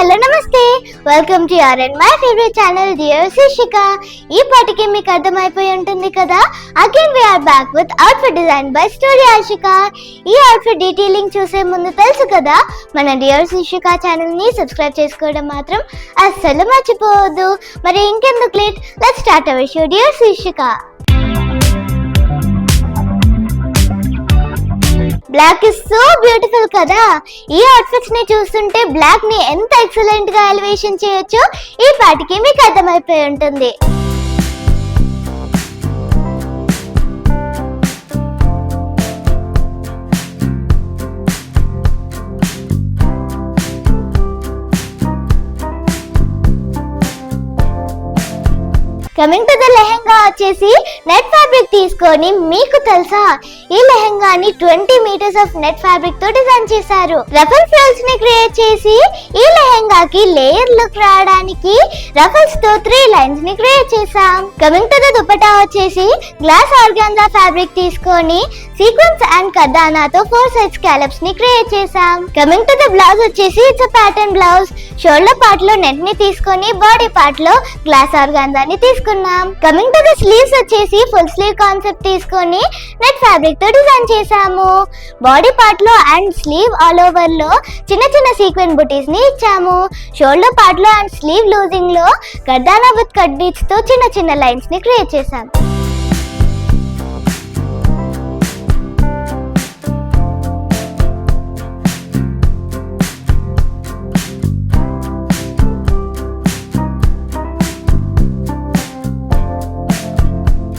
Hello నమస్తే, welcome to your and my favourite channel dear Shishika. ఈ పాటికి మీకు అర్థమైపోయి ఉంటుంది కదా, again we are back with outfit design by story Ashika. ఈ అవుట్ఫిట్ డీటెయిలింగ్ చూసే ముందు తెలుసు కదా, మన డియర్ శిషిక ఛానల్ ని సబ్స్క్రైబ్ చేసుకోవడం మాత్రం అస్సలు మర్చిపోవద్దు. మరి ఇంకెందుకు late, let's start our show dear Shishika. Black is so beautiful కదా. ఈ అవుట్ఫిట్స్ ని చూస్తుంటే బ్లాక్ ని ఎంత ఎక్సలెంట్ గా ఎలివేషన్ చేయొచ్చో ఈ పాటికి మీకు అర్థమైపోయి ఉంటుంది. కమింగ్ టు ద లెహెంగా వచ్చేసి నెట్ ఫ్యాబ్రిక్ తీసుకొని, మీకు తెలుసా ఈ లెహెంగాని 20 మీటర్స్ ఆఫ్ నెట్ ఫ్యాబ్రిక్ తో డిజైన్ చేశారు. రఫల్ ఫ్రిల్స్ ని క్రియేట్ చేసి ఈ లెహెంగాకి లేయర్ లుక్ రావడానికి రఫల్స్ తో 3 లైన్స్ ని క్రియేట్ చేసాం. కమింగ్ టు ద దుపట్టా వచ్చేసి గ్లాస్ ఆర్గాన్జా ఫ్యాబ్రిక్ తీసుకొని సీక్వెన్స్ అండ్ కర్దానాతో 4 సైడ్ స్కాలప్స్ ని క్రియేట్ చేసాం. కమింగ్ టు ద బ్లౌజ్ వచ్చేసి it's a pattern blouse. Shoulder part లో నెట్ ని తీసుకొని బాడీ పార్ట్ లో గ్లాస్ ఆర్గాన్జాని తీసుకున్నాం. కమింగ్ టు ద స్లీవ్స్ వచ్చేసి ఫుల్ స్లీవ్ కాన్సెప్ట్ తీసుకొని నెట్ ఫ్యాబ్రిక్ తో డిజైన్ చేసాము. బాడీ పార్ట్ లో అండ్ స్లీవ్ ఆల్ ఓవర్ లో చిన్న చిన్న సీక్వెన్స్ బుటీస్ ని ఇచ్చాము. షోల్డర్ పార్ట్ లో అండ్ స్లీవ్ లూజింగ్ లో కర్దానా విత్ కట్ బీట్స్ తో చిన్న చిన్న లైన్స్ ని క్రియేట్ చేసాం.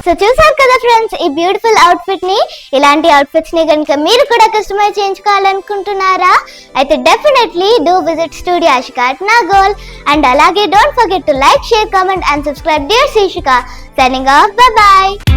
సో చూసారు కదా ఫ్రెండ్స్, ఈ బ్యూటిఫుల్ అవుట్ఫిట్ ని. ఇలాంటి అవుట్ఫిట్స్ ని కనుక మీరు కూడా కస్టమైజ్ చేయించుకోవాలనుకుంటున్నారా, అయితే definitely do visit studio Ashika at Nagole. And అలాగే don't forget to like, share, comment and subscribe dear Shishika. Signing off, bye by.